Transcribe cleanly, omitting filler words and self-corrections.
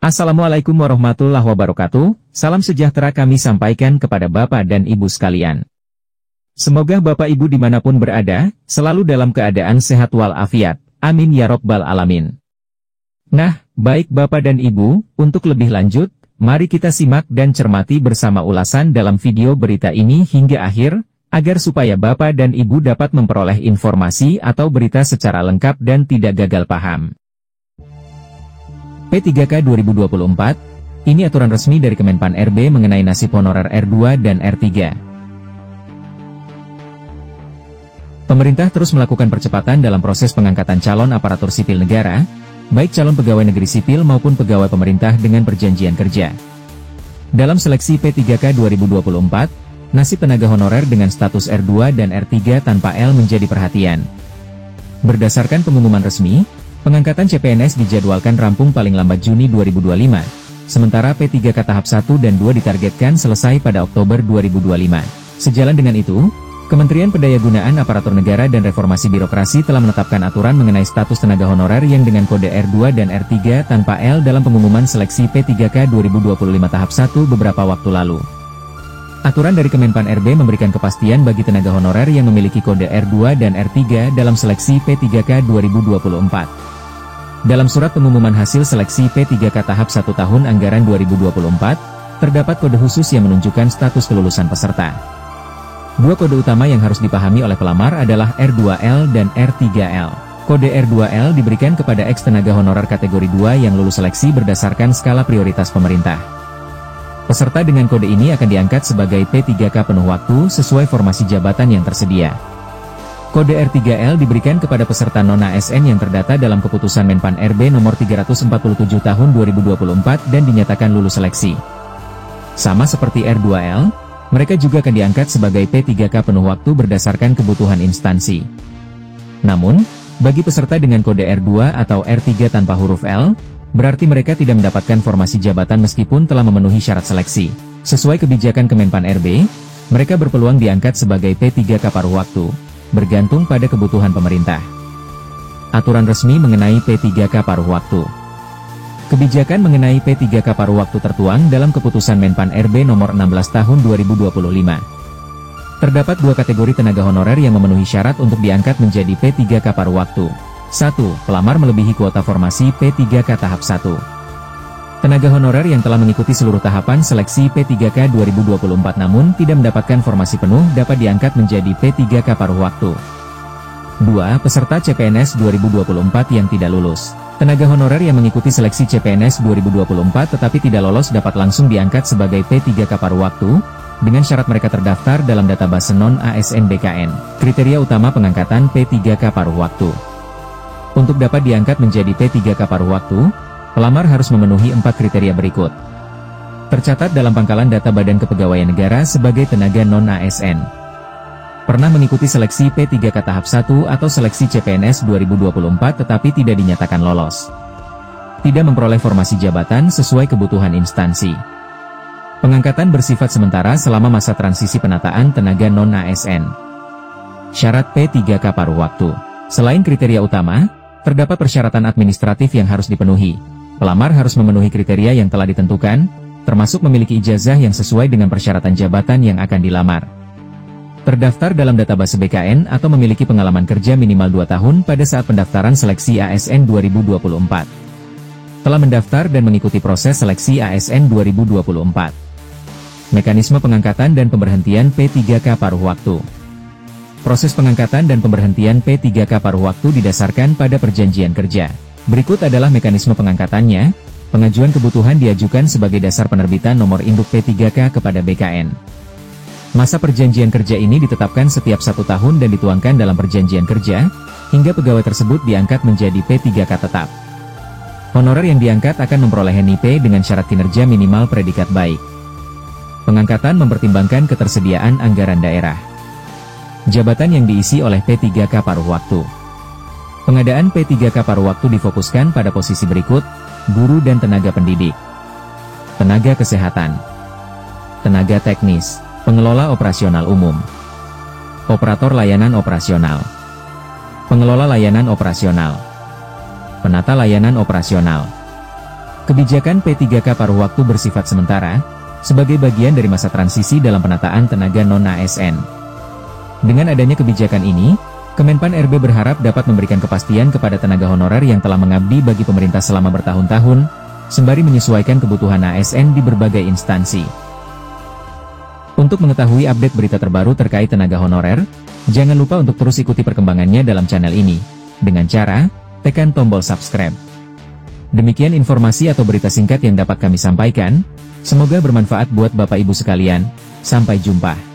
Assalamualaikum warahmatullahi wabarakatuh, salam sejahtera kami sampaikan kepada Bapak dan Ibu sekalian. Semoga Bapak Ibu dimanapun berada, selalu dalam keadaan sehat walafiat, amin ya robbal alamin. Nah, baik Bapak dan Ibu, untuk lebih lanjut, mari kita simak dan cermati bersama ulasan dalam video berita ini hingga akhir, agar supaya Bapak dan Ibu dapat memperoleh informasi atau berita secara lengkap dan tidak gagal paham. P3K 2024, ini aturan resmi dari Kemenpan RB mengenai nasib honorer R2 dan R3. Pemerintah terus melakukan percepatan dalam proses pengangkatan calon aparatur sipil negara, baik calon pegawai negeri sipil maupun pegawai pemerintah dengan perjanjian kerja. Dalam seleksi P3K 2024, nasib tenaga honorer dengan status R2 dan R3 tanpa L menjadi perhatian. Berdasarkan pengumuman resmi, pengangkatan CPNS dijadwalkan rampung paling lambat Juni 2025, sementara P3K tahap 1 dan 2 ditargetkan selesai pada Oktober 2025. Sejalan dengan itu, Kementerian Pendayagunaan Aparatur Negara dan Reformasi Birokrasi telah menetapkan aturan mengenai status tenaga honorer yang dengan kode R2 dan R3 tanpa L dalam pengumuman seleksi P3K 2025 tahap 1 beberapa waktu lalu. Aturan dari Kemenpan RB memberikan kepastian bagi tenaga honorer yang memiliki kode R2 dan R3 dalam seleksi P3K 2024. Dalam surat pengumuman hasil seleksi P3K tahap 1 tahun anggaran 2024, terdapat kode khusus yang menunjukkan status kelulusan peserta. Dua kode utama yang harus dipahami oleh pelamar adalah R2L dan R3L. Kode R2L diberikan kepada ex tenaga honorer kategori 2 yang lulus seleksi berdasarkan skala prioritas pemerintah. Peserta dengan kode ini akan diangkat sebagai P3K penuh waktu sesuai formasi jabatan yang tersedia. Kode R3L diberikan kepada peserta non-ASN yang terdata dalam keputusan Menpan RB nomor 347 tahun 2024 dan dinyatakan lulus seleksi. Sama seperti R2L, mereka juga akan diangkat sebagai P3K penuh waktu berdasarkan kebutuhan instansi. Namun, bagi peserta dengan kode R2 atau R3 tanpa huruf L, berarti mereka tidak mendapatkan formasi jabatan meskipun telah memenuhi syarat seleksi. Sesuai kebijakan Kemenpan RB, mereka berpeluang diangkat sebagai P3K paruh waktu, bergantung pada kebutuhan pemerintah. Aturan resmi mengenai P3K paruh waktu. Kebijakan mengenai P3K paruh waktu tertuang dalam keputusan Menpan RB nomor 16 tahun 2025. Terdapat dua kategori tenaga honorer yang memenuhi syarat untuk diangkat menjadi P3K paruh waktu. 1. Pelamar melebihi kuota formasi P3K tahap 1. Tenaga honorer yang telah mengikuti seluruh tahapan seleksi P3K 2024 namun tidak mendapatkan formasi penuh dapat diangkat menjadi P3K paruh waktu. 2. Peserta CPNS 2024 yang tidak lulus. Tenaga honorer yang mengikuti seleksi CPNS 2024 tetapi tidak lolos dapat langsung diangkat sebagai P3K paruh waktu, dengan syarat mereka terdaftar dalam database non-ASN BKN. Kriteria utama pengangkatan P3K paruh waktu. Untuk dapat diangkat menjadi P3K paruh waktu, pelamar harus memenuhi 4 kriteria berikut. Tercatat dalam pangkalan data Badan Kepegawaian Negara sebagai tenaga non-ASN. Pernah mengikuti seleksi P3K tahap 1 atau seleksi CPNS 2024 tetapi tidak dinyatakan lolos. Tidak memperoleh formasi jabatan sesuai kebutuhan instansi. Pengangkatan bersifat sementara selama masa transisi penataan tenaga non-ASN. Syarat P3K paruh waktu. Selain kriteria utama, terdapat persyaratan administratif yang harus dipenuhi. Pelamar harus memenuhi kriteria yang telah ditentukan, termasuk memiliki ijazah yang sesuai dengan persyaratan jabatan yang akan dilamar. Terdaftar dalam database BKN atau memiliki pengalaman kerja minimal 2 tahun pada saat pendaftaran seleksi ASN 2024. Telah mendaftar dan mengikuti proses seleksi ASN 2024. Mekanisme pengangkatan dan pemberhentian P3K paruh waktu. Proses pengangkatan dan pemberhentian P3K paruh waktu didasarkan pada perjanjian kerja. Berikut adalah mekanisme pengangkatannya. Pengajuan kebutuhan diajukan sebagai dasar penerbitan nomor induk P3K kepada BKN. Masa perjanjian kerja ini ditetapkan setiap 1 tahun dan dituangkan dalam perjanjian kerja, hingga pegawai tersebut diangkat menjadi P3K tetap. Honorer yang diangkat akan memperoleh NIP dengan syarat kinerja minimal predikat baik. Pengangkatan mempertimbangkan ketersediaan anggaran daerah. Jabatan yang diisi oleh P3K paruh waktu. Pengadaan P3K paruh waktu difokuskan pada posisi berikut: guru dan tenaga pendidik, tenaga kesehatan, tenaga teknis, pengelola operasional umum, operator layanan operasional, pengelola layanan operasional, penata layanan operasional, Kebijakan P3K paruh waktu bersifat sementara, sebagai bagian dari masa transisi dalam penataan tenaga non-ASN. Dengan adanya kebijakan ini, Kemenpan RB berharap dapat memberikan kepastian kepada tenaga honorer yang telah mengabdi bagi pemerintah selama bertahun-tahun, sembari menyesuaikan kebutuhan ASN di berbagai instansi. Untuk mengetahui update berita terbaru terkait tenaga honorer, jangan lupa untuk terus ikuti perkembangannya dalam channel ini, dengan cara tekan tombol subscribe. Demikian informasi atau berita singkat yang dapat kami sampaikan, semoga bermanfaat buat Bapak Ibu sekalian. Sampai jumpa.